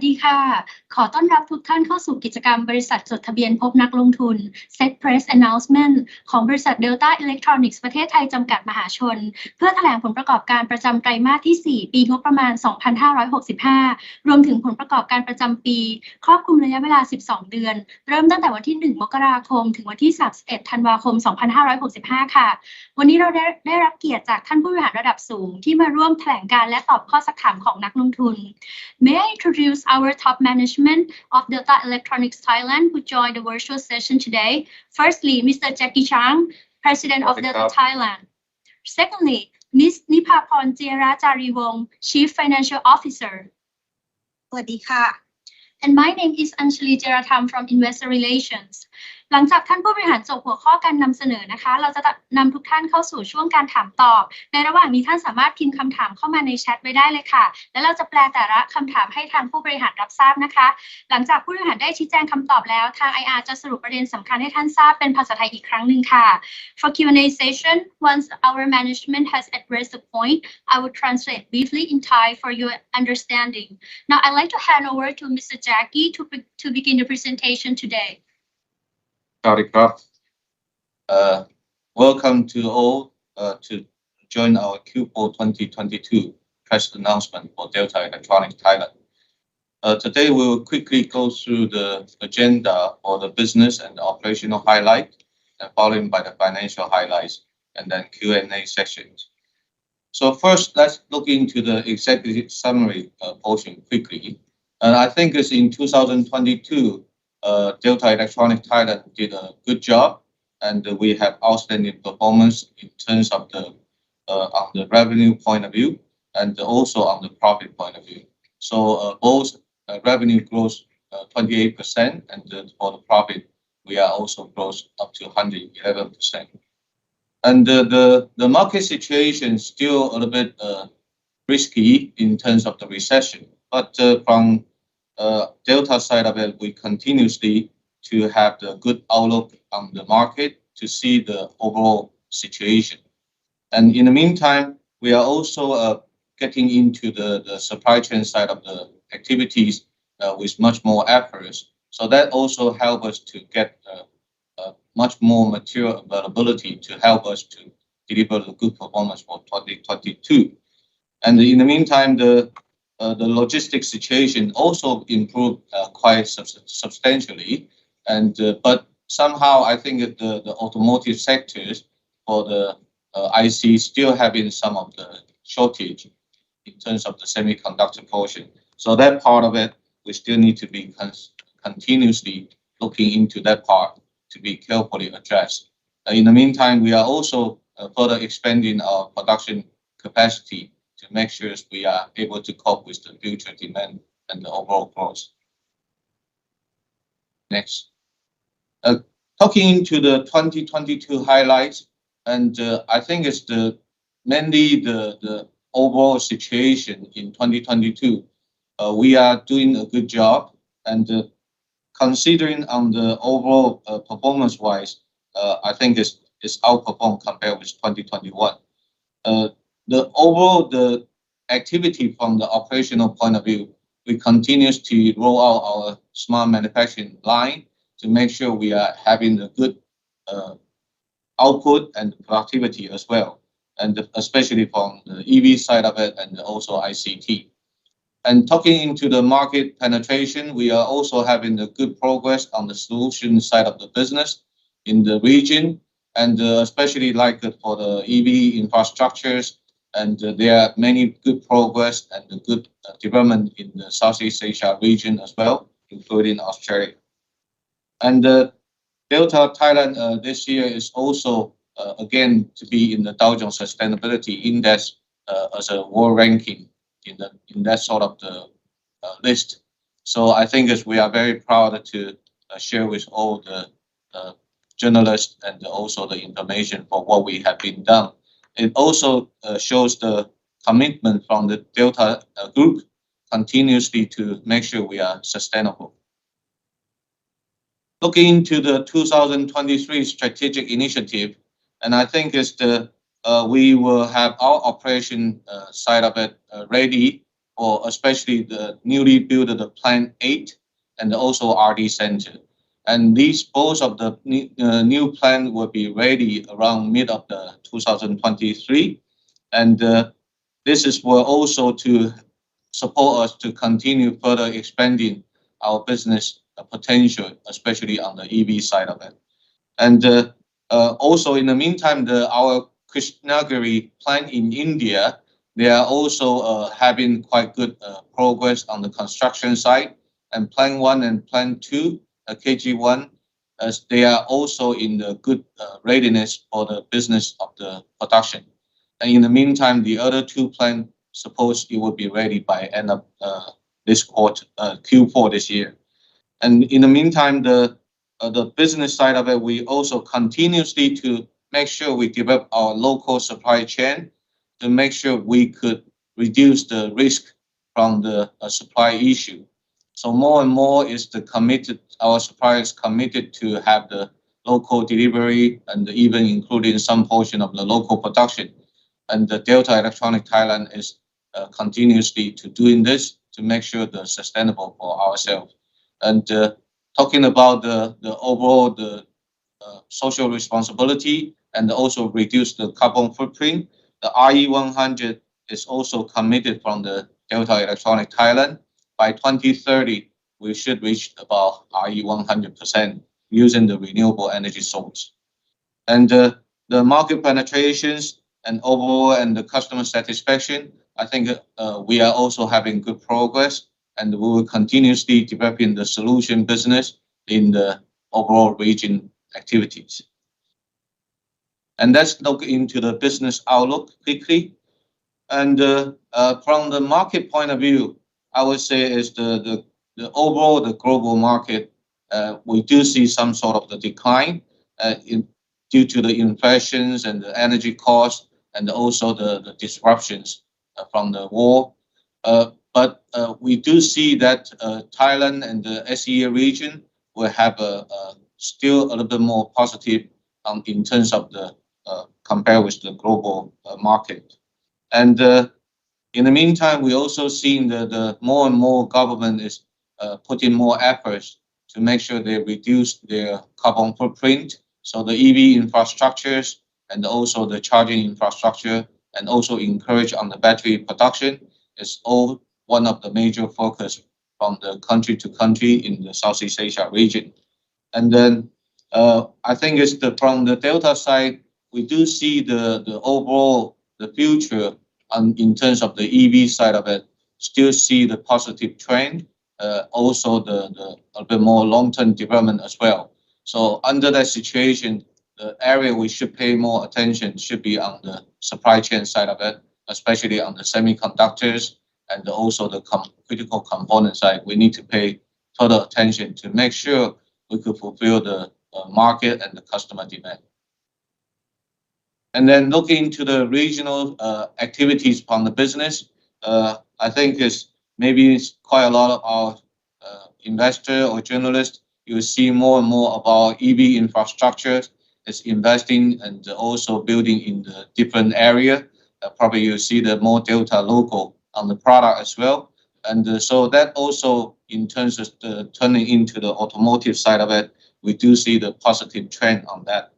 ดีค่ะขอต้อนรับทุกท่านเข้าสู่กิจกรรมบริษัทจดทะเบียนพบนักลงทุน Set Press Announcement ของบริษัท Delta Electronics ประเทศไทยจำกัดมหาชนเพื่อแถลงผลประกอบการประจำไตรมาสที่ 4 ปีงบประมาณ 2565 รวมถึงผลประกอบการประจำปีครอบคลุมระยะเวลา 12 เดือนเริ่มตั้งแต่วันที่ 1 มกราคมถึงวันที่ 31 ธันวาคม 2565 ค่ะวันนี้เราได้รับเกียรติจากท่านผู้บริหารระดับสูงที่มาร่วมแถลงการและตอบข้อซักถามของนักลงทุน May I introduce our top management of Delta Electronics Thailand who joined the virtual session today. Firstly, Mr. Jackie Chang, President of Delta Thailand. Secondly, Ms. Nipaporn Jiarajariwong, Chief Financial Officer. สวัสดีค่ะ And my name is Anjali Jeratham from Investor Relations. หลังจากท่านผู้บริหารจบหัวข้อการนำเสนอนะคะเราจะนำทุกท่านเข้าสู่ช่วงการถามตอบในระหว่างนี้ท่านสามารถพิมพ์คำถามเข้ามาในแชทไว้ได้เลยค่ะแล้วเราจะแปลแต่ละคำถามให้ทางผู้บริหารรับทราบนะคะหลังจากผู้บริหารได้ชี้แจงคำตอบแล้วทาง IR จะสรุปประเด็นสำคัญให้ท่านทราบเป็นภาษาไทยอีกครั้งหนึ่งค่ะ For Q&A session, once our management has addressed the point, I will translate briefly in Thai for your understanding. Now I'd like to hand over to Mr. Jackie to begin the presentation today. Welcome to all to join our Q4 2022 press announcement for Delta Electronics Thailand. Today we will quickly go through the agenda for the business and operational highlight, and followed by the financial highlights, and then Q&A sessions. So first, let's look into the executive summary portion quickly. And I think it's in 2022. Delta Electronics Thailand did a good job, and we have outstanding performance in terms of on the revenue point of view and also on the profit point of view. So both revenue grows 28%, and for the profit we are also grows up to 111%. And the market situation is still a little bit risky in terms of the recession, but from Delta side of it, we continuously to have the good outlook on the market to see the overall situation. And in the meantime, we are also getting into the supply chain side of the activities with much more efforts. So that also help us to get much more material availability to help us to deliver the good performance for 2022. And in the meantime, the logistics situation also improved quite substantially, and but somehow I think that the automotive sectors for the IC still having some of the shortage in terms of the semiconductor portion. So that part of it we still need to be continuously looking into that part to be carefully addressed. In the meantime, we are also further expanding our production capacity to make sure we are able to cope with the future demand and the overall growth. Next. Talking into the 2022 highlights, and I think it's mainly the overall situation in 2022. We are doing a good job, and considering on the overall performance-wise, I think it's outperformed compared with 2021. The overall activity from the operational point of view, we continue to roll out our smart manufacturing line to make sure we are having a good output and productivity as well, and especially from the EV side of it and also ICT. And talking into the market penetration, we are also having the good progress on the solution side of the business in the region, and especially like for the EV infrastructures. And there are many good progress and good development in the Southeast Asia region as well, including Australia. And Delta Thailand this year is also again to be in the Dow Jones Sustainability Index as a world ranking in that sort of the list. So I think we are very proud to share with all the journalists and also the information for what we have been done. It also shows the commitment from the Delta group continuously to make sure we are sustainable. Looking into the 2023 strategic initiative, and I think we will have our operation side of it ready or especially the newly built the Plant 8 and also RD Center. And these both of the new plant will be ready around mid of the 2023. And this is will also to support us to continue further expanding our business potential, especially on the EV side of it. And also in the meantime, our Krishnagiri plant in India, they are also having quite good progress on the construction side. And Plant 1 and Plant 2, KG1, as they are also in the good readiness for the business of the production. And in the meantime, the other two plants, suppose it will be ready by end of this quarter, Q4 this year. And in the meantime, the business side of it, we also continuously to make sure we develop our local supply chain to make sure we could reduce the risk from the supply issue. So more and more is our suppliers committed to have the local delivery and even including some portion of the local production. And the Delta Electronics Thailand is continuously to doing this to make sure the sustainable for ourselves. And talking about the overall social responsibility and also reduce the carbon footprint, the RE100 is also committed from the Delta Electronics Thailand. By 2030, we should reach about RE100% using the renewable energy source. And the market penetrations and overall and the customer satisfaction, I think we are also having good progress, and we will continuously developing the solution business in the overall region activities. And let's look into the business outlook quickly. And from the market point of view, I would say is the overall the global market, we do see some sort of the decline due to the inflations and the energy costs and also the disruptions from the war. But we do see that Thailand and the SEA region will have still a little bit more positive in terms of the compared with the global market. And in the meantime, we also seen the more and more government is putting more efforts to make sure they reduce their carbon footprint. So the EV infrastructures and also the charging infrastructure and also encourage on the battery production is all one of the major focus from the country to country in the Southeast Asia region. And then I think it's from the Delta side, we do see the overall the future in terms of the EV side of it, still see the positive trend, also the a bit more long-term development as well. So under that situation, the area we should pay more attention should be on the supply chain side of it, especially on the semiconductors and also the critical component side. We need to pay further attention to make sure we could fulfill the market and the customer demand. And then looking into the regional activities from the business, I think it's maybe quite a lot of our investor or journalists, you see more and more about EV infrastructure is investing and also building in the different area. Probably you see the more Delta logo on the product as well. And so that also in terms of the turning into the automotive side of it, we do see the positive trend on that.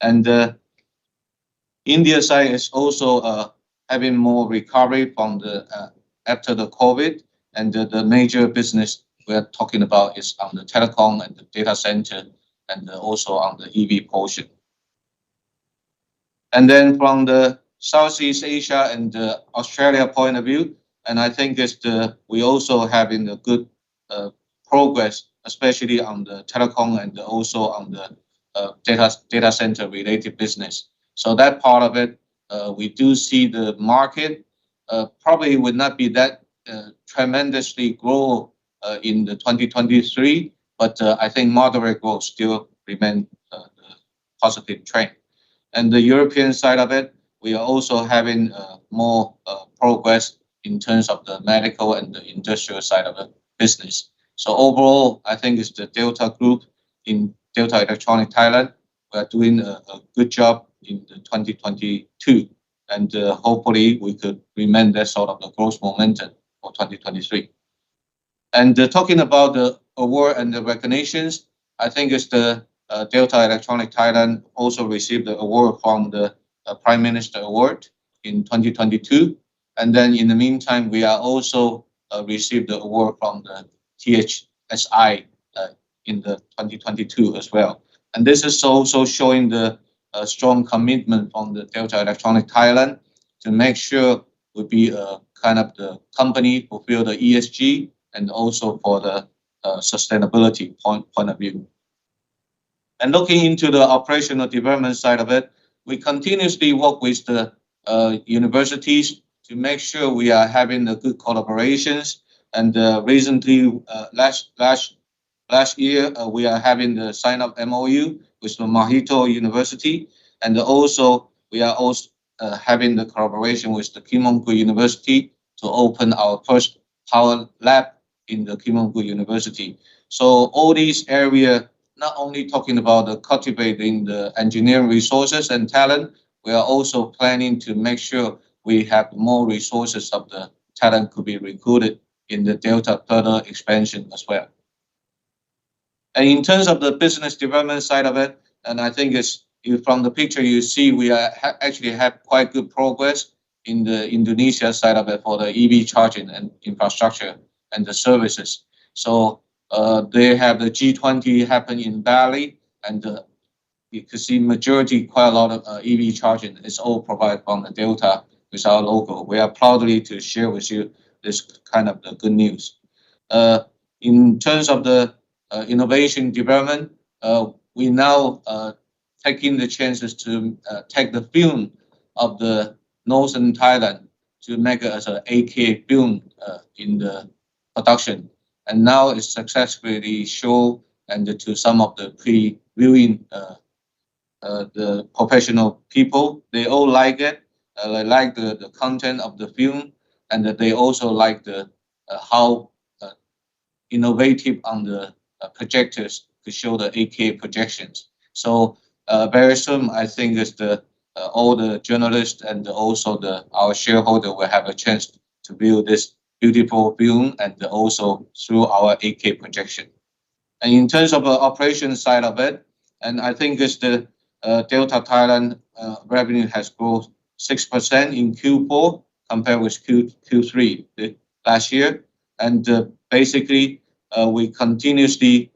And India side is also having more recovery from the after the COVID, and the major business we're talking about is on the telecom and the data center and also on the EV portion. And then from the Southeast Asia and Australia point of view, and I think it's we also having a good progress, especially on the telecom and also on the data center related business. So that part of it, we do see the market probably would not be that tremendously grow in the 2023, but I think moderate growth still remain the positive trend. And the European side of it, we are also having more progress in terms of the medical and the industrial side of the business. So overall, I think it's the Delta Group in Delta Electronics Thailand. We are doing a good job in the 2022, and hopefully we could remain that sort of the growth momentum for 2023. And talking about the award and the recognitions, I think it's the Delta Electronics Thailand also received the award from the Prime Minister Award in 2022. And then in the meantime, we are also received the award from the THSI in the 2022 as well. And this is also showing the strong commitment from the Delta Electronics Thailand to make sure we be kind of the company fulfill the ESG and also for the sustainability point of view. And looking into the operational development side of it, we continuously work with the universities to make sure we are having the good collaborations. And recently, last year, we are having the sign up MOU with the Mahito University, and also we are also having the collaboration with the Kim Mong-gu University to open our first power lab in the Kim Mong-gu University. So all these areas, not only talking about the cultivating the engineering resources and talent, we are also planning to make sure we have more resources of the talent could be recruited in the Delta further expansion as well. And in terms of the business development side of it, and I think it's from the picture you see, we are actually have quite good progress in the Indonesia side of it for the EV charging and infrastructure and the services. So they have the G20 happen in Bali, and you can see majority, quite a lot of EV charging is all provided from the Delta with our logo. We are proudly to share with you this kind of the good news. In terms of the innovation development, we now taking the chances to take the film of the Northern Thailand to make it as an 8K film in the production. And now it's successfully shown and to some of the pre-viewing the professional people. They all like it. They like the content of the film, and they also like the how innovative on the projectors to show the 8K projections. So very soon, I think it's the all the journalists and also our shareholder will have a chance to view this beautiful film and also through our 8K projection. And in terms of the operation side of it, and I think it's the Delta Thailand revenue has grown 6% in Q4 compared with Q3 last year. And basically, we continuously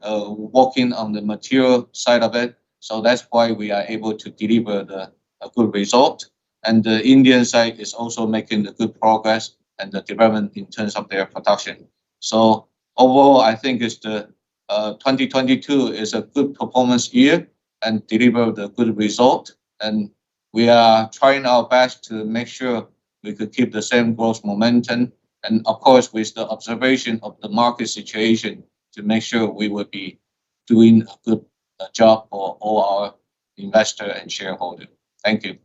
working on the material side of it. So that's why we are able to deliver a good result. And the Indian side is also making the good progress and the development in terms of their production. So overall, I think it's the 2022 is a good performance year and deliver the good result. And we are trying our best to make sure we could keep the same growth momentum. And of course, with the observation of the market situation to make sure we will be doing a good job for all our investor and shareholder. Thank you.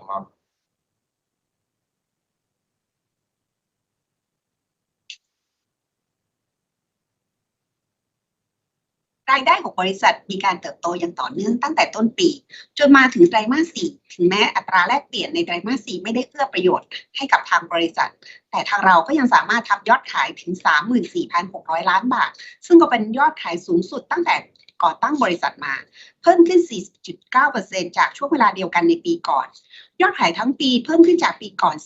Mark. รายได้ของบริษัทมีการเติบโตอย่างต่อเนื่องตั้งแต่ต้นปีจนมาถึงไตรมาส 4ถึงแม้อัตราแลกเปลี่ยนในไตรมาส 4ไม่ได้เอื้อประโยชน์ให้กับทางบริษัทแต่ทางเราก็ยังสามารถทำยอดขายถึง 34,600 ล้านบาทซึ่งก็เป็นยอดขายสูงสุดตั้งแต่ก่อตั้งบริษัทมาเพิ่มขึ้น 40.9% จากช่วงเวลาเดียวกันในปีก่อนยอดขายทั้งปีเพิ่มขึ้นจากปีก่อน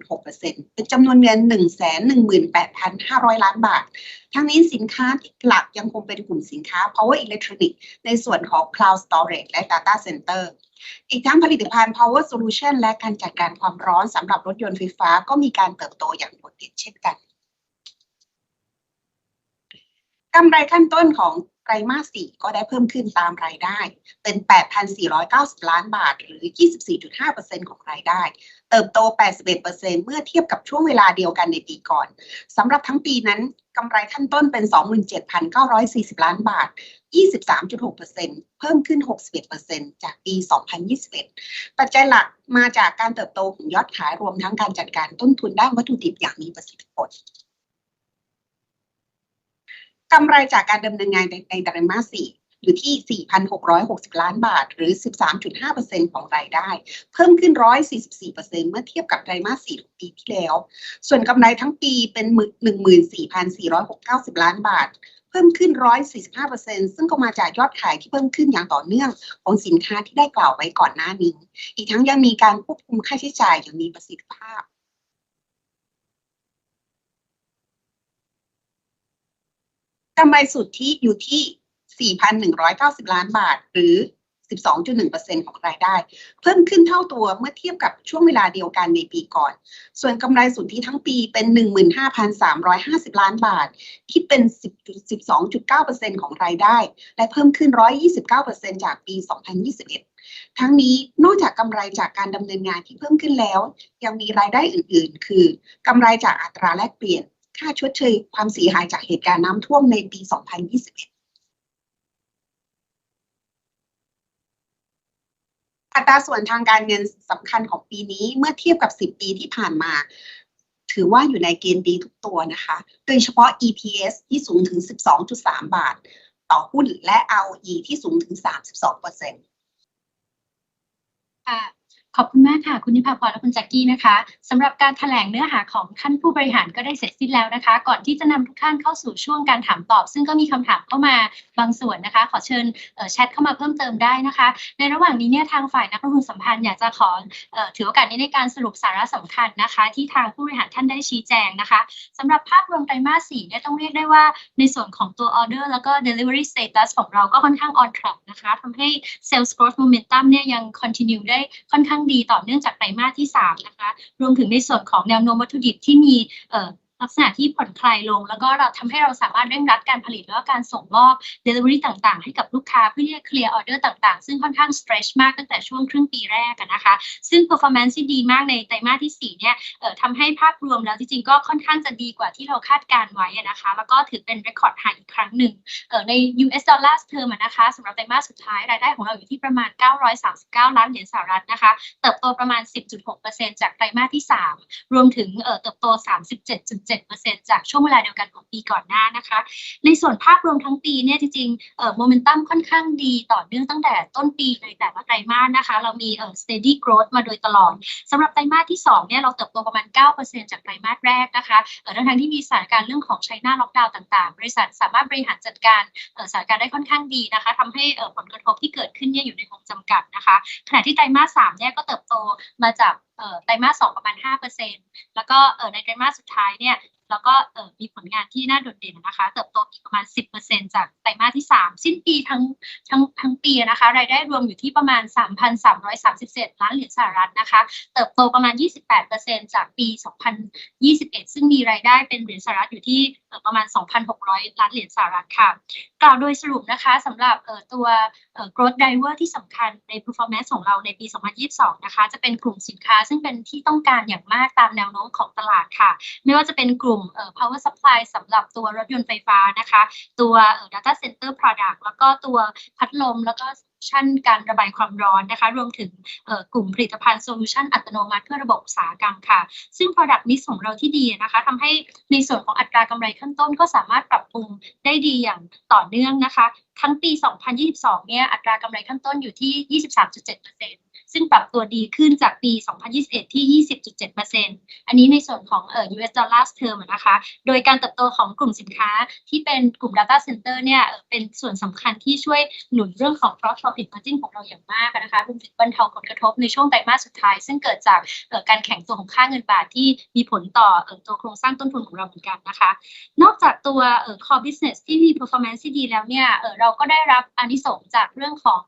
40.6% เป็นจำนวนเงิน 118,500 ล้านบาททั้งนี้สินค้าที่หลักยังคงเป็นกลุ่มสินค้า Power Electronics ในส่วนของ Cloud Storage และ Data Center อีกทั้งผลิตภัณฑ์ Power Solution และการจัดการความร้อนสำหรับรถยนต์ไฟฟ้าก็มีการเติบโตอย่างโดดเด่นเช่นกันกำไรขั้นต้นของไตรมาส 4ก็ได้เพิ่มขึ้นตามรายได้เป็น 8,490 ล้านบาทหรือ 24.5% ของรายได้เติบโต 81% เมื่อเทียบกับช่วงเวลาเดียวกันในปีก่อนสำหรับทั้งปีนั้นกำไรขั้นต้นเป็น 27,940 ล้านบาท 23.6% เพิ่มขึ้น 61% จากปี 2021 ปัจจัยหลักมาจากการเติบโตของยอดขายรวมทั้งการจัดการต้นทุนด้านวัตถุดิบอย่างมีประสิทธิผลกำไรจากการดำเนินงานในไตรมาส 4 อยู่ที่ 4,660 ล้านบาทหรือ 13.5% ของรายได้เพิ่มขึ้น 144% เมื่อเทียบกับไตรมาส 4 ของปีที่แล้วส่วนกำไรทั้งปีเป็น 14,490 ล้านบาทเพิ่มขึ้น 145% ซึ่งก็มาจากยอดขายที่เพิ่มขึ้นอย่างต่อเนื่องของสินค้าที่ได้กล่าวไว้ก่อนหน้านี้อีกทั้งยังมีการควบคุมค่าใช้จ่ายอย่างมีประสิทธิภาพกำไรสุทธิอยู่ที่ 4,190 ล้านบาทหรือ 12.1% ของรายได้เพิ่มขึ้นเท่าตัวเมื่อเทียบกับช่วงเวลาเดียวกันในปีก่อนส่วนกำไรสุทธิทั้งปีเป็น 15,350 ล้านบาทคิดเป็น 12.9% ของรายได้และเพิ่มขึ้น 129% จากปี 2021 ทั้งนี้นอกจากกำไรจากการดำเนินงานที่เพิ่มขึ้นแล้วยังมีรายได้อื่นๆคือกำไรจากอัตราแลกเปลี่ยนค่าชดเชยความเสียหายจากเหตุการณ์น้ำท่วมในปี 2021 อัตราส่วนทางการเงินสำคัญของปีนี้เมื่อเทียบกับ 10 ปีที่ผ่านมาถือว่าอยู่ในเกณฑ์ดีทุกตัวนะคะโดยเฉพาะ EPS ที่สูงถึง 12.3 บาทต่อหุ้นและ ROE ที่สูงถึง 32% ค่ะขอบคุณมากค่ะคุณนิพาพรและคุณแจ็คกี้นะคะสำหรับการแถลงเนื้อหาของท่านผู้บริหารก็ได้เสร็จสิ้นแล้วนะคะก่อนที่จะนำทุกท่านเข้าสู่ช่วงการถามตอบซึ่งก็มีคำถามเข้ามาบางส่วนนะคะขอเชิญแชทเข้ามาเพิ่มเติมได้นะคะในระหว่างนี้เนี่ยทางฝ่ายนักลงทุนสัมพันธ์อยากจะขอถือโอกาสนี้ในการสรุปสาระสำคัญนะคะที่ทางผู้บริหารท่านได้ชี้แจงนะคะสำหรับภาพรวมไตรมาส 4เนี่ยต้องเรียกได้ว่าในส่วนของตัว order แล้วก็ delivery status ของเราก็ค่อนข้าง on track นะคะทำให้ sales growth momentum เนี่ยยัง continue ได้ค่อนข้างดีต่อเนื่องจากไตรมาสที่ 3 นะคะรวมถึงในส่วนของแนวโน้มวัตถุดิบที่มีลักษณะที่ผ่อนคลายลงแล้วก็เราทำให้เราสามารถเร่งรัดการผลิตแล้วก็การส่งมอบ delivery ต่างๆให้กับลูกค้าเพื่อที่จะเคลียร์ออเดอร์ต่างๆซึ่งค่อนข้าง stretch มากตั้งแต่ช่วงครึ่งปีแรกนะคะซึ่ง performance ที่ดีมากในไตรมาสที่ 4 เนี่ยทำให้ภาพรวมแล้วจริงๆก็ค่อนข้างจะดีกว่าที่เราคาดการไว้นะคะแล้วก็ถือเป็น record high อีกครั้งหนึ่งใน US dollars term นะคะสำหรับไตรมาสสุดท้ายรายได้ของเราอยู่ที่ประมาณ$939 ล้านนะคะเติบโตประมาณ 10.6% จากไตรมาสที่ 3 รวมถึงเติบโต 37.7% จากช่วงเวลาเดียวกันของปีก่อนหน้านะคะในส่วนภาพรวมทั้งปีเนี่ยจริงๆโมเมนตัมค่อนข้างดีต่อเนื่องตั้งแต่ต้นปีในแต่ละไตรมาสนะคะเรามีsteady growth มาโดยตลอดสำหรับไตรมาสที่ 2 เนี่ยเราเติบโตประมาณ 9% จากไตรมาสแรกนะคะทั้งที่มีสถานการณ์เรื่องของไชน่าล็อกดาวน์ต่างๆบริษัทสามารถบริหารจัดการสถานการณ์ได้ค่อนข้างดีนะคะทำให้ผลกระทบที่เกิดขึ้นเนี่ยอยู่ในวงจำกัดนะคะขณะที่ไตรมาส 3 เนี่ยก็เติบโตมาจากไตรมาส 2 ประมาณ 5% แล้วก็ในไตรมาสสุดท้ายเนี่ยแล้วก็มีผลงานที่น่าโดดเด่นนะคะเติบโตอีกประมาณ 10% จากไตรมาสที่ 3 สิ้นปีทั้งปีนะคะรายได้รวมอยู่ที่ประมาณ 3,337 ล้านเหรียญสหรัฐนะคะเติบโตประมาณ 28% จากปี 2021 ซึ่งมีรายได้เป็นเหรียญสหรัฐอยู่ที่ประมาณ 2,600 ล้านเหรียญสหรัฐค่ะกล่าวโดยสรุปนะคะสำหรับตัวgrowth driver ที่สำคัญใน performance ของเราในปี 2022 นะคะจะเป็นกลุ่มสินค้าซึ่งเป็นที่ต้องการอย่างมากตามแนวโน้มของตลาดค่ะไม่ว่าจะเป็นกลุ่มpower supply สำหรับตัวรถยนต์ไฟฟ้านะคะตัวdata center product แล้วก็ตัวพัดลมแล้วก็ชั่นการระบายความร้อนนะคะรวมถึงกลุ่มผลิตภัณฑ์โซลูชันอัตโนมัติเพื่อระบบอุตสาหกรรมค่ะซึ่ง product mix ของเราที่ดีนะคะทำให้ในส่วนของอัตรากำไรขั้นต้นก็สามารถปรับปรุงได้ดีอย่างต่อเนื่องนะคะทั้งปี 2022 เนี่ยอัตรากำไรขั้นต้นอยู่ที่ 23.7% ซึ่งปรับตัวดีขึ้นจากปี 2021 ที่ 20.7% อันนี้ในส่วนของUS dollars term นะคะโดยการเติบโตของกลุ่มสินค้าที่เป็นกลุ่ม data center เนี่ยเป็นส่วนสำคัญที่ช่วยหนุนเรื่องของ gross profit margin ของเราอย่างมากนะคะรวมถึงบรรเทาผลกระทบในช่วงไตรมาสสุดท้ายซึ่งเกิดจากการแข็งตัวของค่าเงินบาทที่มีผลต่อตัวโครงสร้างต้นทุนของเราเหมือนกันนะคะนอกจากตัวcore business ที่มี performance ที่ดีแล้วเนี่ยเราก็ได้รับอานิสงส์จากเรื่องของ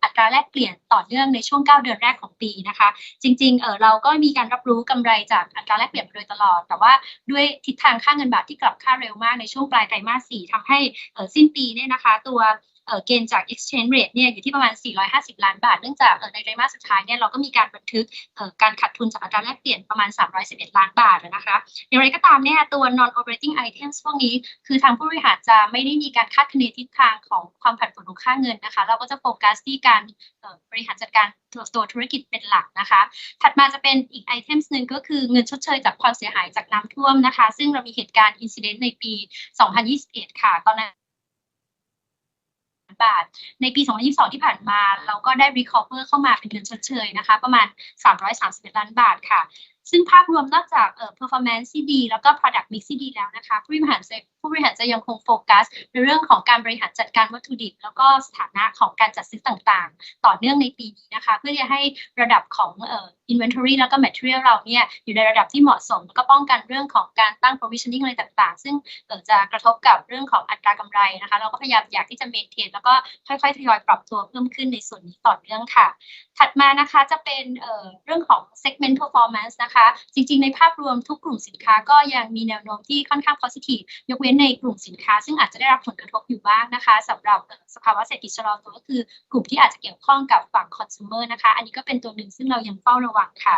อัตราแลกเปลี่ยนต่อเนื่องในช่วง9 เดือนแรกของปีนะคะจริงๆเราก็มีการรับรู้กำไรจากอัตราแลกเปลี่ยนมาโดยตลอดแต่ว่าด้วยทิศทางค่าเงินบาทที่กลับค่าเร็วมากในช่วงปลายไตรมาส 4ทำให้สิ้นปีเนี่ยนะคะตัวเกณฑ์จาก exchange rate เนี่ยอยู่ที่ประมาณ450 ล้านบาทเนื่องจากในไตรมาสสุดท้ายเนี่ยเราก็มีการบันทึกการขาดทุนจากอัตราแลกเปลี่ยนประมาณ311 ล้านบาทนะคะอย่างไรก็ตามเนี่ยตัว non operating items พวกนี้คือทางผู้บริหารจะไม่ได้มีการคาดคะเนทิศทางของความผันผวนของค่าเงินนะคะเราก็จะโฟกัสที่การบริหารจัดการตัวธุรกิจเป็นหลักนะคะถัดมาจะเป็นอีก items นึงก็คือเงินชดเชยจากความเสียหายจากน้ำท่วมนะคะซึ่งเรามีเหตุการณ์ incident ในปี 2021 ค่ะตอนนั้น บาทในปี2022ที่ผ่านมาเราก็ได้ recover เข้ามาเป็นเงินชดเชยนะคะประมาณ331ล้านบาทค่ะซึ่งภาพรวมนอกจากperformance ที่ดีแล้วก็ product mix ที่ดีแล้วนะคะผู้บริหารจะยังคงโฟกัสในเรื่องของการบริหารจัดการวัตถุดิบแล้วก็สถานะของการจัดซื้อต่างๆต่อเนื่องในปีนี้นะคะเพื่อจะให้ระดับของinventory แล้วก็ material เราเนี่ยอยู่ในระดับที่เหมาะสมแล้วก็ป้องกันเรื่องของการตั้ง provisioning อะไรต่างๆซึ่งจะกระทบกับเรื่องของอัตรากำไรนะคะเราก็พยายามอยากที่จะ maintain แล้วก็ค่อยๆทยอยปรับตัวเพิ่มขึ้นในส่วนนี้ต่อเนื่องค่ะถัดมานะคะจะเป็นเรื่องของ segment performance นะคะจริงๆในภาพรวมทุกกลุ่มสินค้าก็ยังมีแนวโน้มที่ค่อนข้าง positive ยกเว้นในกลุ่มสินค้าซึ่งอาจจะได้รับผลกระทบอยู่บ้างนะคะสำหรับสภาวะเศรษฐกิจชะลอตัวก็คือกลุ่มที่อาจจะเกี่ยวข้องกับฝั่ง consumer นะคะอันนี้ก็เป็นตัวหนึ่งซึ่งเรายังเฝ้าระวังค่ะ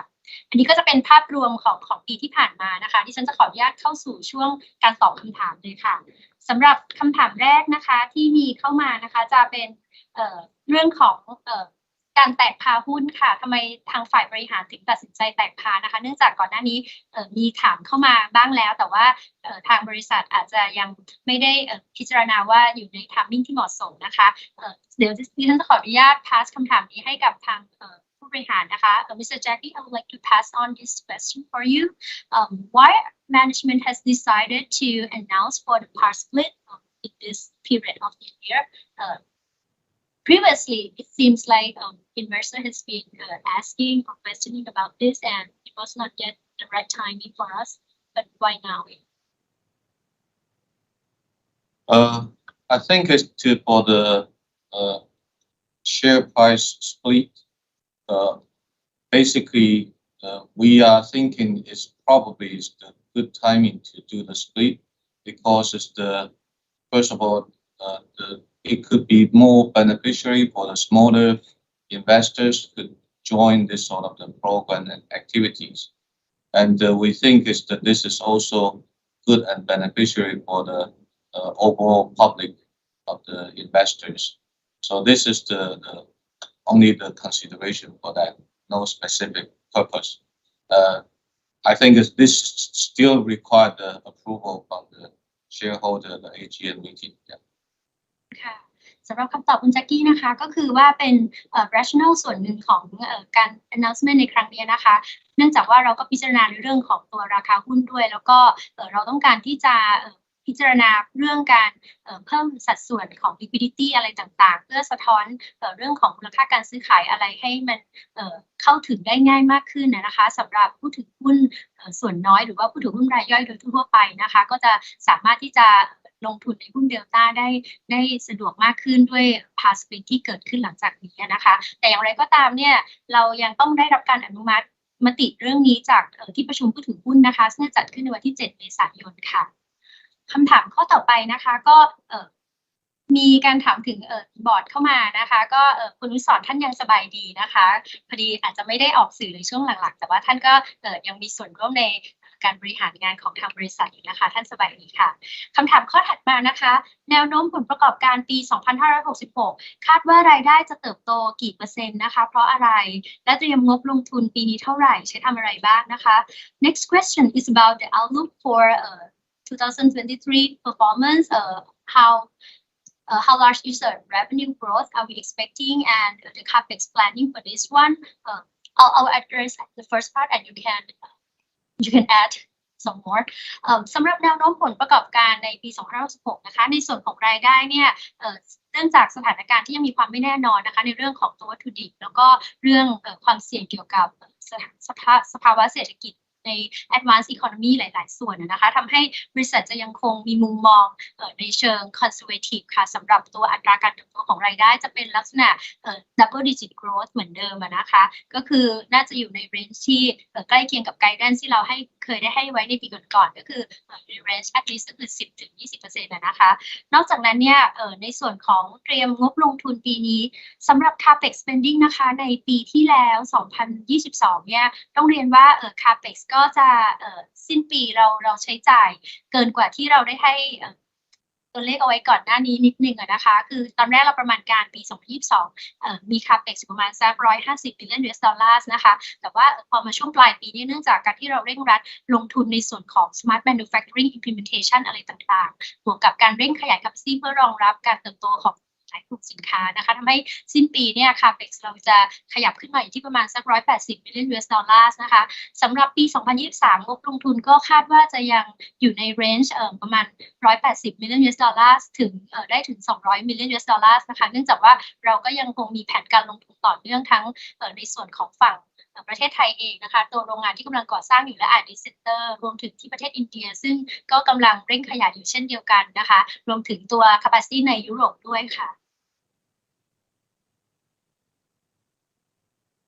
อันนี้ก็จะเป็นภาพรวมของปีที่ผ่านมานะคะที่ฉันจะขออนุญาตเข้าสู่ช่วงการตอบคำถามเลยค่ะสำหรับคำถามแรกนะคะที่มีเข้ามานะคะจะเป็นเรื่องของการแตกพาหุ้นค่ะทำไมทางฝ่ายบริหารถึงตัดสินใจแตกพานะคะเนื่องจากก่อนหน้านี้มีถามเข้ามาบ้างแล้วแต่ว่าทางบริษัทอาจจะยังไม่ได้พิจารณาว่าอยู่ในไทมิ่งที่เหมาะสมนะคะเดี๋ยวดิฉันจะขออนุญาต pass คำถามนี้ให้กับทางผู้บริหารนะคะ Mr. Jackie, I would like to pass on this question for you. Why management has decided to announce for the part split in this period of the year? Previously, it seems like investor has been asking or questioning about this, and it was not yet the right timing for us. But why now? I think it's for the share price split. Basically, we are thinking it's probably the good timing to do the split because it's first of all, it could be more beneficiary for the smaller investors to join this sort of the program and activities. And we think that this is also good and beneficiary for the overall public of the investors. So this is only the consideration for that, no specific purpose. I think this still require the approval from the shareholder, the AGM meeting. Yeah. ค่ะสำหรับคำตอบคุณแจ็คกี้นะคะก็คือว่าเป็นrational ส่วนหนึ่งของการ announcement ในครั้งนี้นะคะเนื่องจากว่าเราก็พิจารณาในเรื่องของตัวราคาหุ้นด้วยแล้วก็เราต้องการที่จะพิจารณาเรื่องการเพิ่มสัดส่วนของ liquidity อะไรต่างๆเพื่อสะท้อนเรื่องของมูลค่าการซื้อขายอะไรให้มันเข้าถึงได้ง่ายมากขึ้นนะคะสำหรับผู้ถือหุ้นส่วนน้อยหรือว่าผู้ถือหุ้นรายย่อยโดยทั่วไปนะคะก็จะสามารถที่จะลงทุนในหุ้นเดลต้าได้สะดวกมากขึ้นด้วย past split ที่เกิดขึ้นหลังจากนี้นะคะแต่อย่างไรก็ตามเนี่ยเรายังต้องได้รับการอนุมัติมติเรื่องนี้จากที่ประชุมผู้ถือหุ้นนะคะซึ่งจัดขึ้นในวันที่7 เมษายนค่ะคำถามข้อต่อไปนะคะก็มีการถามถึงบอร์ดเข้ามานะคะก็คุณวิศรท่านยังสบายดีนะคะพอดีอาจจะไม่ได้ออกสื่อในช่วงหลังๆแต่ว่าท่านก็ยังมีส่วนร่วมในการบริหารงานของทางบริษัทอยู่นะคะท่านสบายดีค่ะคำถามข้อถัดมานะคะแนวโน้มผลประกอบการปี 2566 คาดว่ารายได้จะเติบโตกี่เปอร์เซ็นต์นะคะเพราะอะไรและเตรียมงบลงทุนปีนี้เท่าไหร่ใช้ทำอะไรบ้างนะคะ Next question is about the outlook for 2023 performance. How large is the revenue growth are we expecting, and the capex planning for this one? I'll address the first part, and you can add some more. สำหรับแนวโน้มผลประกอบการในปี 2566 นะคะในส่วนของรายได้เนี่ยเนื่องจากสถานการณ์ที่ยังมีความไม่แน่นอนนะคะในเรื่องของตัววัตถุดิบแล้วก็เรื่องความเสี่ยงเกี่ยวกับสภาวะเศรษฐกิจใน advanced economy หลายๆส่วนนะคะทำให้บริษัทจะยังคงมีมุมมองในเชิง conservative ค่ะสำหรับตัวอัตราการเติบโตของรายได้จะเป็นลักษณะdouble digit growth เหมือนเดิมนะคะก็คือน่าจะอยู่ใน range ที่ใกล้เคียงกับ guidance ที่เราเคยได้ให้ไว้ในปีก่อนๆก็คือ range at least ก็คือ 10-20% นะคะนอกจากนั้นเนี่ยในส่วนของเตรียมงบลงทุนปีนี้สำหรับ capex spending นะคะในปีที่แล้ว 2022 เนี่ยต้องเรียนว่าcapexก็จะสิ้นปีเราใช้จ่ายเกินกว่าที่เราได้ให้ตัวเลขเอาไว้ก่อนหน้านี้นิดนึงนะคะคือตอนแรกเราประมาณการปี 2022มี capex ประมาณสัก$150 billion นะคะแต่ว่าพอมาช่วงปลายปีนี้เนื่องจากการที่เราเร่งรัดลงทุนในส่วนของ smart manufacturing implementation อะไรต่างๆบวกกับการเร่งขยาย capacity เพื่อรองรับการเติบโตของ ลุ่มสินค้านะคะทำให้สิ้นปีเนี่ย CAPEX เราจะขยับขึ้นมาอยู่ที่ประมาณสัก$180 millionนะคะสำหรับปี 2023 งบลงทุนก็คาดว่าจะยังอยู่ใน range ประมาณ$180 million ถึงได้ถึง$200 million นะคะเนื่องจากว่าเราก็ยังคงมีแผนการลงทุนต่อเนื่องทั้งในส่วนของฝั่งประเทศไทยเองนะคะตัวโรงงานที่กำลังก่อสร้างอยู่และ R&D Center รวมถึงที่ประเทศอินเดียซึ่งก็กำลังเร่งขยายอยู่เช่นเดียวกันนะคะรวมถึงตัว capacity ในยุโรปด้วยค่ะ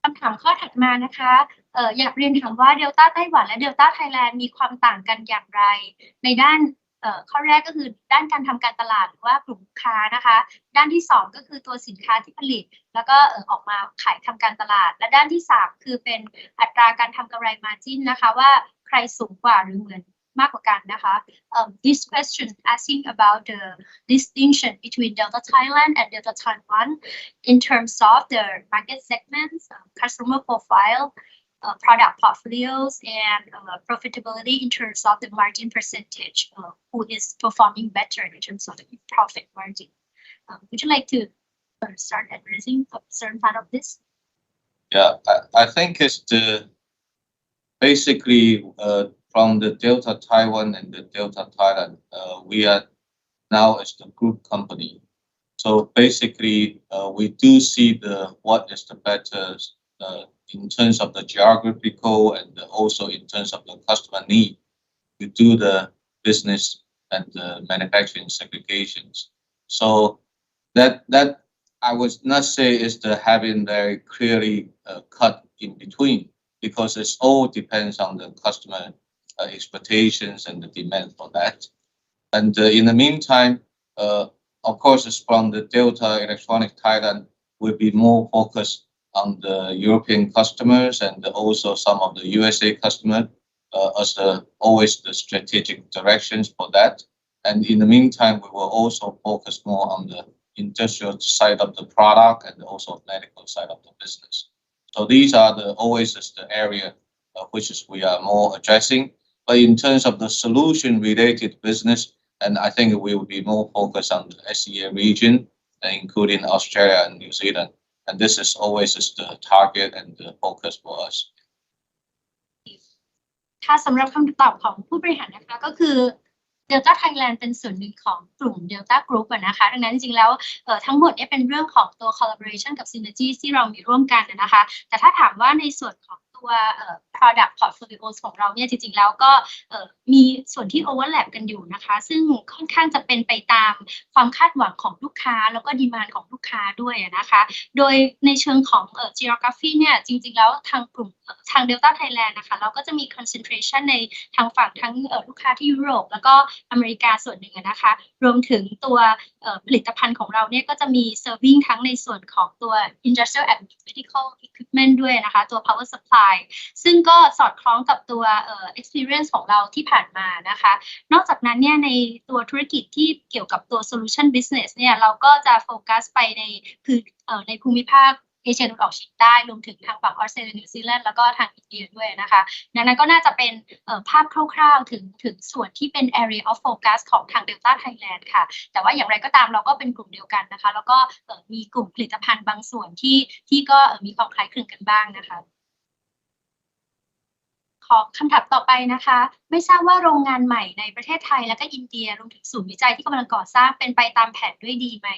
คำถามข้อถัดมานะคะอยากเรียนถามว่า Delta ไต้หวันและ Delta Thailand มีความต่างกันอย่างไรในด้านข้อแรกก็คือด้านการทำการตลาดหรือว่ากลุ่มลูกค้านะคะด้านที่2ก็คือตัวสินค้าที่ผลิตแล้วก็ออกมาขายทำการตลาดและด้านที่3คือเป็นอัตราการทำกำไร margin นะคะว่าใครสูงกว่าหรือเหมือนมากกว่ากันนะคะ This question asking about the distinction between Delta Thailand and Delta Taiwan in terms of the market segments, customer profile, product portfolios and profitability in terms of the margin percentage, who is performing better in terms of the profit margin. Would you like to start addressing a certain part of this? Yeah, I think it's basically from the Delta Taiwan and the Delta Thailand, we are now as the group company. So basically, we do see what is the better in terms of the geographical and also in terms of the customer need to do the business and the manufacturing segregations. So that I would not say is the having very clearly cut in between, because it all depends on the customer expectations and the demand for that. And in the meantime, of course, it's from the Delta Electronics Thailand will be more focused on the European customers and also some of the USA customers as always the strategic directions for that. And in the meantime, we will also focus more on the industrial side of the product and also medical side of the business. So these are always the area which we are more addressing. But in terms of the solution related business, and I think we will be more focused on the SEA region, including Australia and New Zealand. And this is always the target and the focus for us. ค่ะสำหรับคำตอบของผู้บริหารนะคะก็คือ Delta Thailand เป็นส่วนหนึ่งของกลุ่ม Delta Group นะคะดังนั้นจริงๆแล้วทั้งหมดเนี่ยเป็นเรื่องของตัว collaboration กับ synergy ที่เรามีร่วมกันนะคะแต่ถ้าถามว่าในส่วนของตัว product portfolios ของเราเนี่ยจริงๆแล้วก็มีส่วนที่ overlap กันอยู่นะคะซึ่งค่อนข้างจะเป็นไปตามความคาดหวังของลูกค้าแล้วก็ demand ของลูกค้าด้วยนะคะโดยในเชิงของgeography เนี่ยจริงๆแล้วทางกลุ่มทาง Delta Thailand นะคะเราก็จะมี concentration ในทางฝั่งทั้งลูกค้าที่ยุโรปแล้วก็อเมริกาส่วนหนึ่งนะคะรวมถึงตัวผลิตภัณฑ์ของเราเนี่ยก็จะมี serving ทั้งในส่วนของตัว industrial and medical equipment ด้วยนะคะตัว power supply ซึ่งก็สอดคล้องกับตัวexperience ของเราที่ผ่านมานะคะนอกจากนั้นเนี่ยในตัวธุรกิจที่เกี่ยวกับตัว solution business เนี่ยเราก็จะโฟกัสไปในภูมิภาคเอเชียตะวันออกเฉียงใต้รวมถึงทางฝั่งออสเตรเลียนิวซีแลนด์แล้วก็ทางอินเดียด้วยนะคะดังนั้นก็น่าจะเป็นภาพคร่าวๆถึงส่วนที่เป็น area of focus ของทาง Delta Thailand ค่ะแต่ว่าอย่างไรก็ตามเราก็เป็นกลุ่มเดียวกันนะคะแล้วก็มีกลุ่มผลิตภัณฑ์บางส่วนที่ก็มีความคล้ายคลึงกันบ้างนะคะขอคำถามต่อไปนะคะไม่ทราบว่าโรงงานใหม่ในประเทศไทยและก็อินเดียรวมถึงศูนย์วิจัยที่กำลังก่อสร้างเป็นไปตามแผนด้วยดีไหม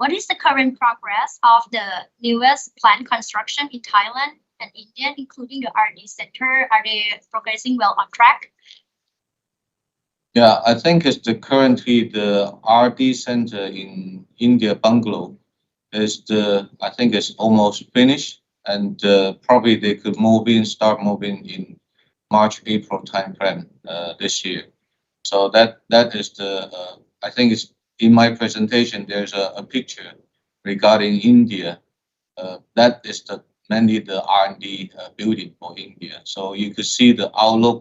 What is the current progress of the newest plant construction in Thailand and India, including the R&D center? Are they progressing well on track? Yeah, I think it's currently the R&D center in India, Bangalore, I think it's almost finished, and probably they could start moving in March, April timeframe this year. So that is I think it's in my presentation. There's a picture regarding India. That is mainly the R&D building for India. So you could see the outlook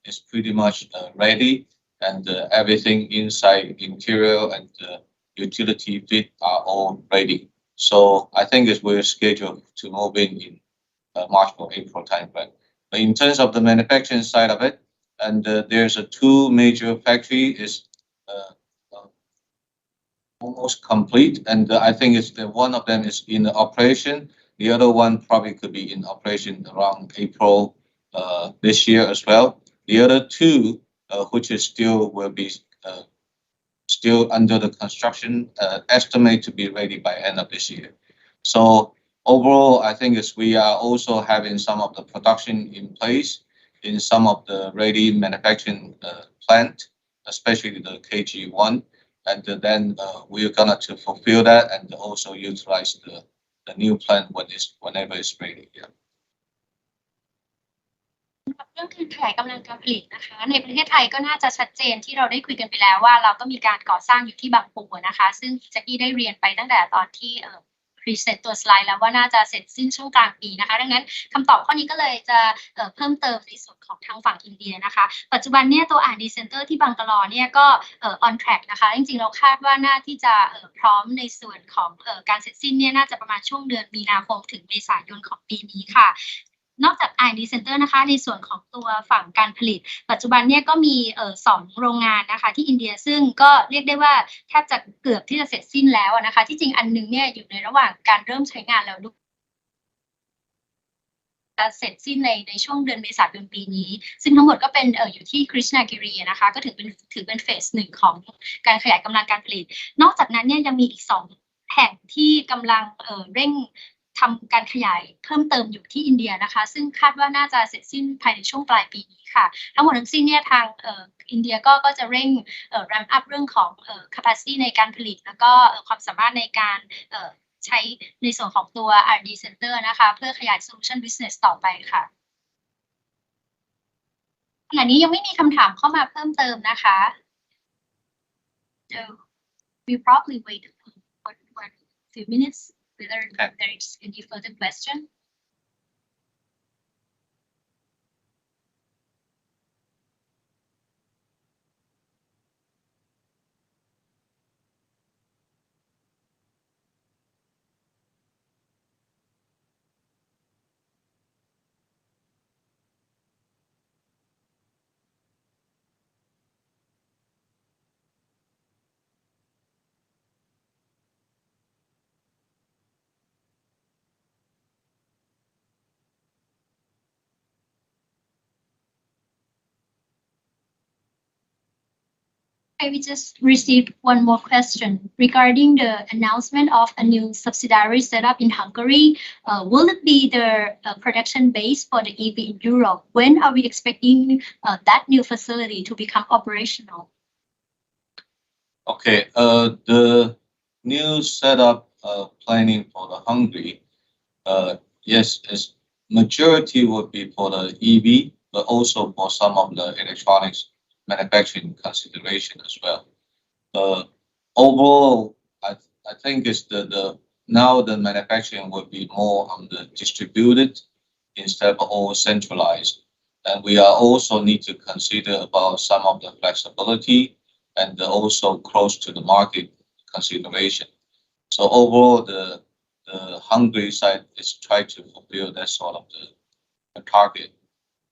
is pretty much ready, and everything inside, interior and utility fit are all ready. So I think we're scheduled to move in March or April timeframe. But in terms of the manufacturing side of it, and there's two major factories. almost complete, and I think it's one of them is in operation. The other one probably could be in operation around April this year as well. The other two, which is will be still under the construction, estimate to be ready by end of this year. So overall, I think we are also having some of the production in place in some of the ready manufacturing plant, especially the KG1, and then we are gonna to fulfill that and also utilize the new plant whenever it's ready. Yeah. เรื่องการขยายกำลังการผลิตนะคะในประเทศไทยก็น่าจะชัดเจนที่เราได้คุยกันไปแล้วว่าเราก็มีการก่อสร้างอยู่ที่บางปูนะคะซึ่งแจ็คกี้ได้เรียนไปตั้งแต่ตอนที่พรีเซนต์ตัวสไลด์แล้วว่าน่าจะเสร็จสิ้นช่วงกลางปีนะคะดังนั้นคำตอบข้อนี้ก็เลยจะเพิ่มเติมในส่วนของทางฝั่งอินเดียนะคะปัจจุบันเนี่ยตัว R&D Center ที่บังกะลอเนี่ยก็on track นะคะจริงๆเราคาดว่าน่าที่จะพร้อมในส่วนของการเสร็จสิ้นเนี่ยน่าจะประมาณช่วงเดือนมีนาคมถึงเมษายนของปีนี้ค่ะนอกจาก R&D Center นะคะในส่วนของตัวฝั่งการผลิตปัจจุบันเนี่ยก็มี2โรงงานนะคะที่อินเดียซึ่งก็เรียกได้ว่าแทบจะเกือบที่จะเสร็จสิ้นแล้วนะคะที่จริงอันนึงเนี่ยอยู่ในระหว่างการเริ่มใช้งานแล้วจะเสร็จสิ้นในช่วงเดือนเมษายนปีนี้ซึ่งทั้งหมดก็เป็นอยู่ที่กฤษณากิรีนะคะก็ถือเป็นเฟส1ของการขยายกำลังการผลิตนอกจากนั้นเนี่ยยังมีอีก2แห่งที่กำลังเร่งทำการขยายเพิ่มเติมอยู่ที่อินเดียนะคะซึ่งคาดว่าน่าจะเสร็จสิ้นภายในช่วงปลายปีนี้ค่ะทั้งหมดทั้งสิ้นเนี่ยทางอินเดียก็จะเร่งramp up เรื่องของcapacity ในการผลิตแล้วก็ความสามารถในการใช้ในส่วนของตัว R&D Center นะคะเพื่อขยาย Solution Business ต่อไปค่ะขณะนี้ยังไม่มีคำถามเข้ามาเพิ่มเติมนะคะ So we probably wait for a few minutes whether there is any further question. We just received one more question regarding the announcement of a new subsidiary setup in Hungary. Will it be the production base for the EV in Europe? When are we expecting that new facility to become operational? Okay, the new setup planning for the Hungary, yes, is majority would be for the EV, but also for some of the electronics manufacturing consideration as well. Overall, I think it's now the manufacturing will be more on the distributed instead of all centralized, and we are also need to consider about some of the flexibility and also close to the market consideration. So overall, the Hungary side is try to fulfill that sort of the target,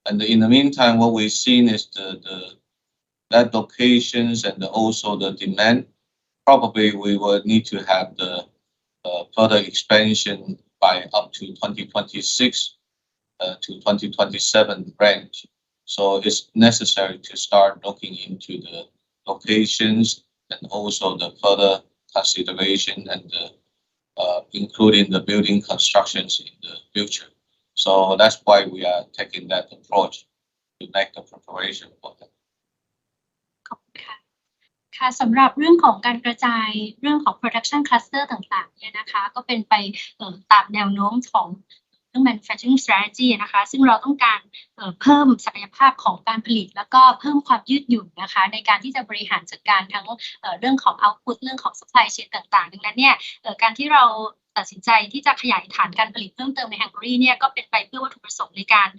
and in the meantime, what we've seen is that locations and also the demand, probably we will need to have the further expansion by up to 2026 to 2027 range. So it's necessary to start looking into the locations and also the further consideration and including the building constructions in the future. So that's why we are taking that approach to make the preparation for that. ค่ะสำหรับเรื่องของการกระจายเรื่องของ production cluster ต่างๆเนี่ยนะคะก็เป็นไปตามแนวโน้มของเรื่อง manufacturing strategy นะคะซึ่งเราต้องการเพิ่มศักยภาพของการผลิตแล้วก็เพิ่มความยืดหยุ่นนะคะในการที่จะบริหารจัดการทั้งเรื่องของ output เรื่องของ supply chain ต่างๆดังนั้นเนี่ยการที่เราตัดสินใจที่จะขยายฐานการผลิตเพิ่มเติมในฮังการีเนี่ยก็เป็นไปเพื่อวัตถุประสงค์ในการ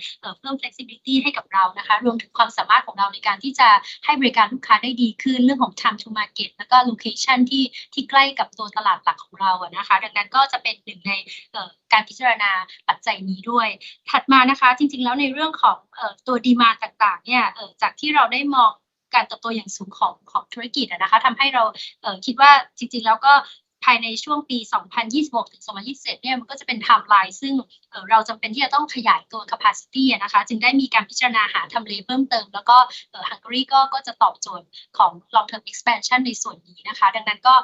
เพิ่ม flexibility ให้กับเรานะคะรวมถึงความสามารถของเราในการที่จะให้บริการลูกค้าได้ดีขึ้นเรื่องของ time to market แล้วก็ location ที่ใกล้กับตัวตลาดหลักของเราอะนะคะดังนั้นก็จะเป็นหนึ่งในการพิจารณาปัจจัยนี้ด้วยถัดมานะคะจริงๆแล้วในเรื่องของตัว demand ต่างๆเนี่ยจากที่เราได้มอง การเติบโตอย่างสูงของธุรกิจนะคะทำให้เราคิดว่าจริงๆแล้วก็ภายในช่วงปี 2026 ถึง 2027 เนี่ยมันก็จะเป็นไทม์ไลน์ซึ่งเราจำเป็นที่จะต้องขยายตัว capacity นะคะจึงได้มีการพิจารณาหาทำเลเพิ่มเติมแล้วก็Hungary ก็จะตอบโจทย์ของ long term expansion ในส่วนนี้นะคะดังนั้นก็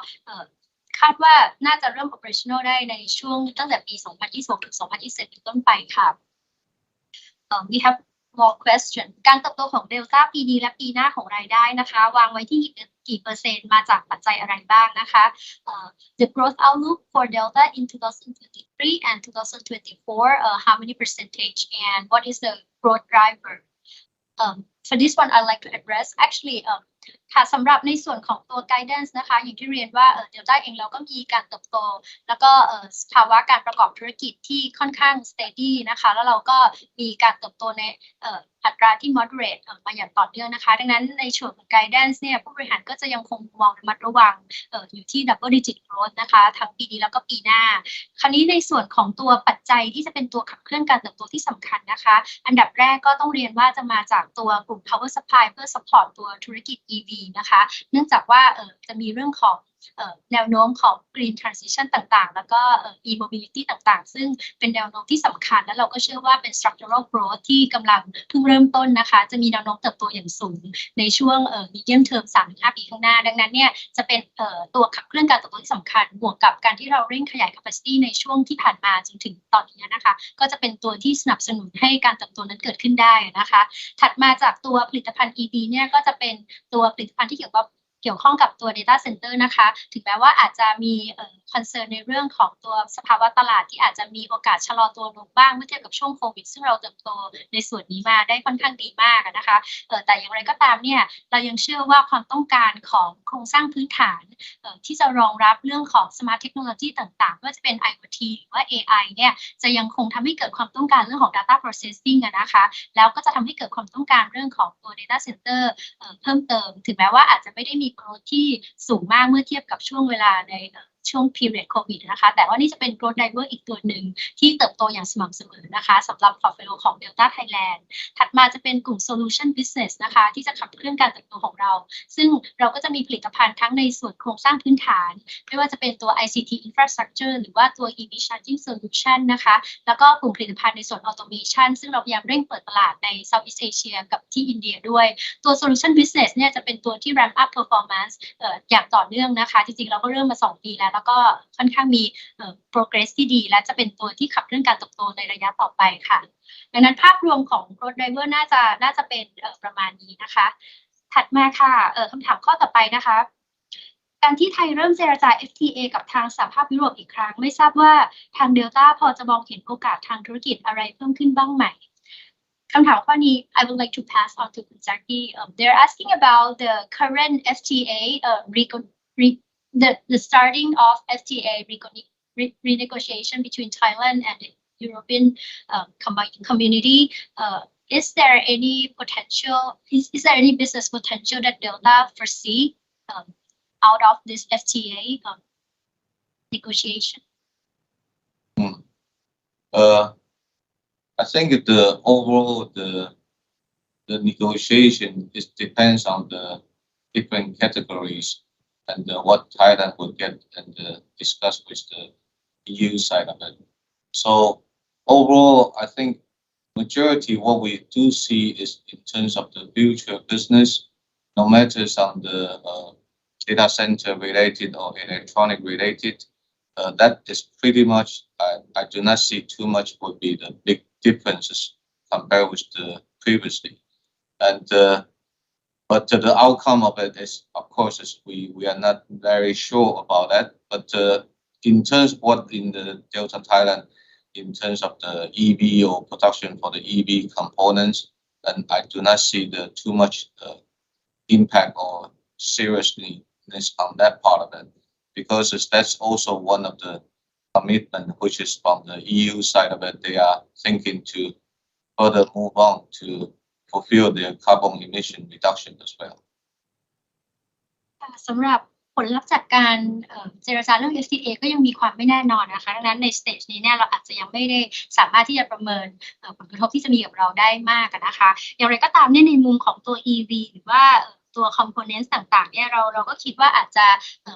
คาดว่าน่าจะเริ่ม operational ได้ในช่วงตั้งแต่ปี 2026 ถึง 2027 เป็นต้นไปค่ะ we have more question การเติบโตของ Delta ปีนี้และปีหน้าของรายได้นะคะวางไว้ที่กี่เปอร์เซ็นต์มาจากปัจจัยอะไรบ้างนะคะ The growth outlook for Delta in 2023 and 2024 how many percentage and what is the growth driver for this one I'd like to address actually ค่ะสำหรับในส่วนของตัว guidance นะคะอย่างที่เรียนว่า Delta เองเราก็มีการเติบโตแล้วก็ภาวะการประกอบธุรกิจที่ค่อนข้าง steady นะคะแล้วเราก็มีการเติบโตในอัตราที่ moderate มาอย่างต่อเนื่องนะคะดังนั้นในส่วนของ guidance เนี่ยผู้บริหารก็จะยังคงมองระมัดระวังอยู่ที่ double digit growth นะคะทั้งปีนี้แล้วก็ปีหน้าคราวนี้ในส่วนของตัวปัจจัยที่จะเป็นตัวขับเคลื่อนการเติบโตที่สำคัญนะคะอันดับแรกก็ต้องเรียนว่าจะมาจากตัวกลุ่ม power supply เพื่อ support ตัวธุรกิจ EV นะคะเนื่องจากว่าจะมีเรื่องของแนวโน้มของ green transition ต่างๆแล้วก็e-mobility ต่างๆซึ่งเป็นแนวโน้มที่สำคัญและเราก็เชื่อว่าเป็น structural growth ที่กำลังเพิ่งเริ่มต้นนะคะจะมีแนวโน้มเติบโตอย่างสูงในช่วงmedium term 3-5 ปีข้างหน้าดังนั้นเนี่ยจะเป็นตัวขับเคลื่อนการเติบโตที่สำคัญบวกกับการที่เราเร่งขยาย capacity ในช่วงที่ผ่านมาจนถึงตอนนี้นะคะก็จะเป็นตัวที่สนับสนุนให้การเติบโตนั้นเกิดขึ้นได้นะคะถัดมาจากตัวผลิตภัณฑ์ EV เนี่ยก็จะเป็นตัวผลิตภัณฑ์ที่เกี่ยวข้องกับตัว data center นะคะถึงแม้ว่าอาจจะมีconcern ในเรื่องของตัวสภาวะตลาดที่อาจจะมีโอกาสชะลอตัวลงบ้างเมื่อเทียบกับช่วงโควิดซึ่งเราเติบโตในส่วนนี้มาได้ค่อนข้างดีมากนะคะแต่อย่างไรก็ตามเนี่ยเรายังเชื่อว่าความต้องการของโครงสร้างพื้นฐานที่จะรองรับเรื่องของ smart technology ต่างๆไม่ว่าจะเป็น IoT หรือว่า AI เนี่ยจะยังคงทำให้เกิดความต้องการเรื่องของ data processing นะคะแล้วก็จะทำให้เกิดความต้องการเรื่องของตัว data center เพิ่มเติมถึงแม้ว่าอาจจะไม่ได้มีgrowth ที่สูงมากเมื่อเทียบกับช่วงเวลาในช่วง period COVID นะคะแต่ว่านี่จะเป็น growth driver อีกตัวหนึ่งที่เติบโตอย่างสม่ำเสมอนะคะสำหรับ portfolio ของ Delta Thailand ถัดมาจะเป็นกลุ่ม solution business นะคะที่จะขับเคลื่อนการเติบโตของเราซึ่งเราก็จะมีผลิตภัณฑ์ทั้งในส่วนโครงสร้างพื้นฐานไม่ว่าจะเป็นตัว ICT infrastructure หรือว่าตัว EV charging solution นะคะแล้วก็กลุ่มผลิตภัณฑ์ในส่วน automation ซึ่งเราพยายามเร่งเปิดตลาดใน Southeast Asia กับที่อินเดียด้วยตัว solution business เนี่ยจะเป็นตัวที่ ramp up performance อย่างต่อเนื่องนะคะจริงๆเราก็เริ่มมา2 ปีแล้วก็ค่อนข้างมีprogress ที่ดีและจะเป็นตัวที่ขับเคลื่อนการเติบโตในระยะต่อไปค่ะดังนั้นภาพรวมของ growth driver น่าจะเป็นประมาณนี้นะคะถัดมาค่ะคำถามข้อต่อไปนะคะการที่ไทยเริ่มเจรจา FTA กับทางสหภาพยุโรปอีกครั้งไม่ทราบว่าทาง Delta พอจะมองเห็นโอกาสทางธุรกิจอะไรเพิ่มขึ้นบ้างไหมคำถามข้อนี้ I would like to pass on toคุณ Jackie. They're asking about the current FTA the starting of FTA renegotiation between Thailand and the European community. Is there any potential? Is there any business potential that Delta foresee out of this FTA negotiation? I think the overall the negotiation depends on the different categories and what Thailand will get and discuss with the EU side of it. So overall, I think majority what we do see is in terms of the future business, no matter on the data center related or electronic related, that is pretty much I do not see too much would be the big differences compared with the previously. And but the outcome of it is, of course, is we are not very sure about that. But in terms of what in the Delta Thailand, in terms of the EV or production for the EV components, and I do not see the too much impact or seriousness on that part of it, because that's also one of the commitment which is from the EU side of it. They are thinking to further move on to fulfill their carbon emission reduction as well. สำหรับผลลัพธ์จากการเจรจาเรื่อง FTA ก็ยังมีความไม่แน่นอนนะคะดังนั้นในสเตจนี้เนี่ยเราอาจจะยังไม่ได้สามารถที่จะประเมินผลกระทบที่จะมีกับเราได้มากนะคะอย่างไรก็ตามเนี่ยในมุมของตัว EV หรือว่า ตัว components ต่างๆเนี่ยเราก็คิดว่าอาจจะ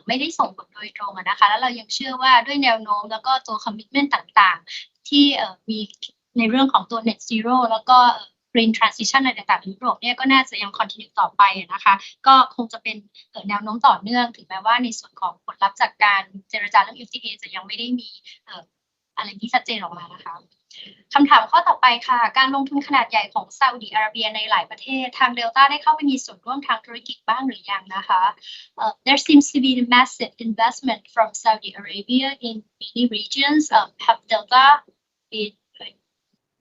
ไม่ได้ส่งผลโดยตรงนะคะแล้วเรายังเชื่อว่าด้วยแนวโน้มแล้วก็ตัว commitment ต่างๆที่มีในเรื่องของตัว net zero แล้วก็green transition อะไรต่างๆในยุโรปเนี่ยก็น่าจะยัง continue ต่อไปนะคะก็คงจะเป็นแนวโน้มต่อเนื่องถึงแม้ว่าในส่วนของผลลัพธ์จากการเจรจาเรื่อง FTA จะยังไม่ได้มีอะไรที่ชัดเจนออกมานะคะคำถามข้อต่อไปค่ะการลงทุนขนาดใหญ่ของซาอุดิอาระเบียในหลายประเทศทางเดลต้าได้เข้าไปมีส่วนร่วมทางธุรกิจบ้างหรือยังนะคะ There seems to be a massive investment from Saudi Arabia in many regions. Have Delta been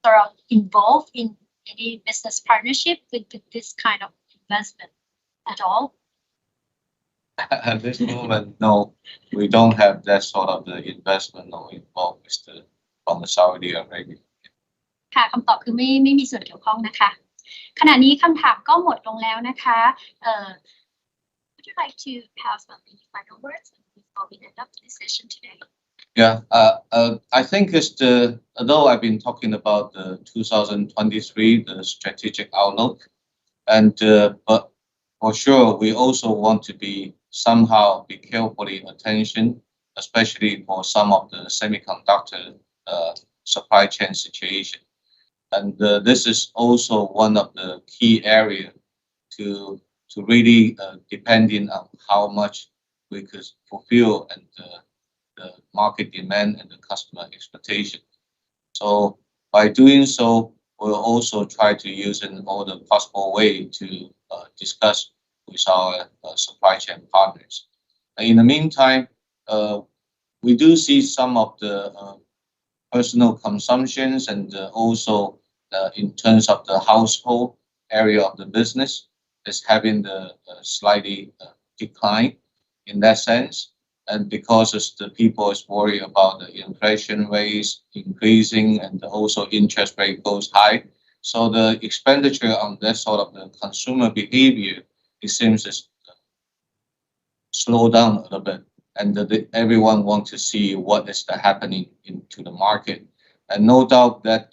sort of involved in any business partnership with this kind of investment at all? At this moment, no, we don't have that sort of the investment or involvement from the Saudi Arabia. ค่ะคำตอบคือไม่มีส่วนเกี่ยวข้องนะคะขณะนี้คำถามก็หมดลงแล้วนะคะ Would you like to have any final words before we end up this session today? Yeah, I think although I've been talking about the 2023, the strategic outlook, and but for sure we also want to be carefully attention, especially for some of the semiconductor supply chain situation. And this is also one of the key areas to really depending on how much we could fulfill and the market demand and the customer expectation. So by doing so, we'll also try to use in all the possible way to discuss with our supply chain partners. In the meantime, we do see some of the personal consumptions and also in terms of the household area of the business is having the slightly decline in that sense. And because the people is worried about the inflation rates increasing and also interest rate goes high. So the expenditure on that sort of the consumer behavior, it seems to slow down a little bit. And everyone wants to see what is happening into the market. And no doubt that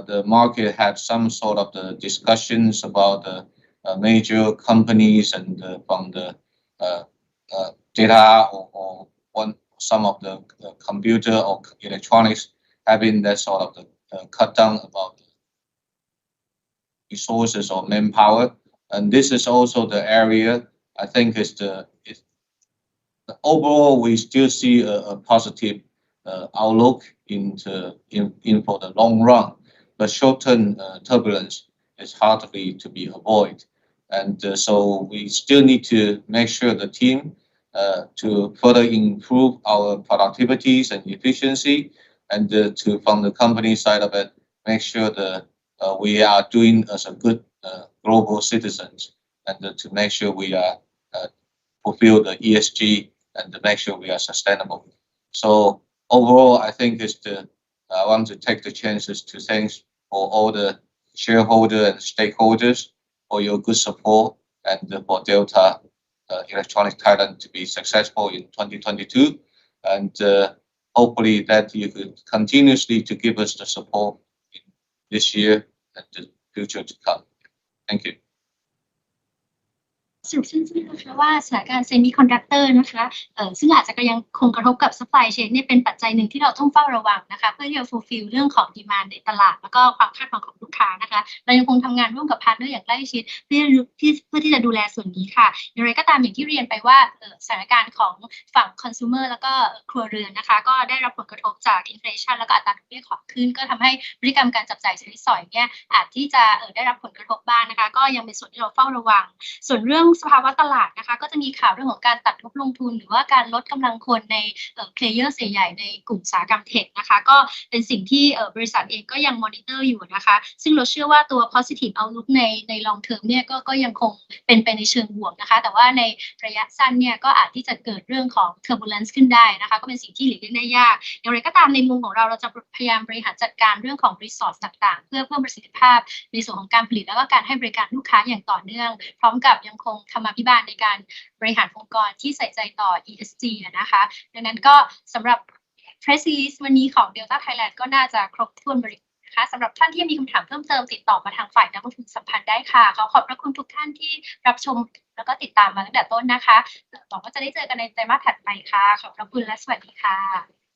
the market had some sort of the discussions about the major companies and from the data or some of the computer or electronics having that sort of the cut down about resources or manpower. And this is also the area I think is overall we still see a positive outlook in for the long run, but short-term turbulence is hardly to be avoided. And so we still need to make sure the team to further improve our productivities and efficiency, and to from the company side of it, make sure that we are doing as a good global citizens, and to make sure we are fulfill the ESG and to make sure we are sustainable. So overall, I think I want to take the chances to thank for all the shareholders and stakeholders for your good support and for Delta Electronics Thailand to be successful in 2022, and hopefully that you could continuously to give us the support in this year and the future to come. Thank you. สรุปสั้นๆนะคะว่าสถานการณ์เซมิคอนดักเตอร์นะคะซึ่งอาจจะยังคงกระทบกับ supply chain เนี่ยเป็นปัจจัยหนึ่งที่เราต้องเฝ้าระวังนะคะเพื่อที่จะ fulfill เรื่องของ demand ในตลาดแล้วก็ความคาดหวังของลูกค้านะคะเรายังคงทำงานร่วมกับพาร์ทเนอร์อย่างใกล้ชิดเพื่อที่จะดูแลส่วนนี้ค่ะอย่างไรก็ตามอย่างที่เรียนไปว่าสถานการณ์ของฝั่ง consumer แล้วก็ครัวเรือนนะคะก็ได้รับผลกระทบจาก inflation แล้วก็อัตราดอกเบี้ยของขึ้นก็ทำให้พฤติกรรมการจับจ่ายใช้สอยเนี่ยอาจที่จะได้รับผลกระทบบ้างนะคะก็ยังเป็นส่วนที่เราเฝ้าระวังส่วนเรื่องสภาวะตลาดนะคะก็จะมีข่าวเรื่องของการตัดงบลงทุนหรือว่าการลดกำลังคนในplayers ใหญ่ๆในกลุ่มอุตสาหกรรมเทคนะคะก็เป็นสิ่งที่บริษัทเองก็ยังมอนิเตอร์อยู่นะคะซึ่งเราเชื่อว่าตัว positive outlook ใน long term เนี่ยก็ยังคงเป็นไปในเชิงบวกนะคะแต่ว่าในระยะสั้นเนี่ยก็อาจที่จะเกิดเรื่องของ turbulence ขึ้นได้นะคะก็เป็นสิ่งที่หลีกเลี่ยงได้ยากอย่างไรก็ตามในมุมของเราจะพยายามบริหารจัดการเรื่องของ resource ต่างๆเพื่อเพิ่มประสิทธิภาพในส่วนของการผลิตแล้วก็การให้บริการลูกค้าอย่างต่อเนื่องพร้อมกับยังคงธรรมาภิบาลในการบริหารองค์กรที่ใส่ใจต่อ ESG นะคะดังนั้นก็สำหรับ press release วันนี้ของ Delta Thailand ก็น่าจะครบถ้วน นะคะสำหรับท่านที่มีคำถามเพิ่มเติมติดต่อมาทางฝ่ายนักลงทุนสัมพันธ์ได้ค่ะขอบพระคุณทุกท่านที่รับชมแล้วก็ติดตามมาตั้งแต่ต้นนะคะหวังว่าจะได้เจอกันในไตรมาสถัดไปค่ะขอบพระคุณและสวัสดีค่ะ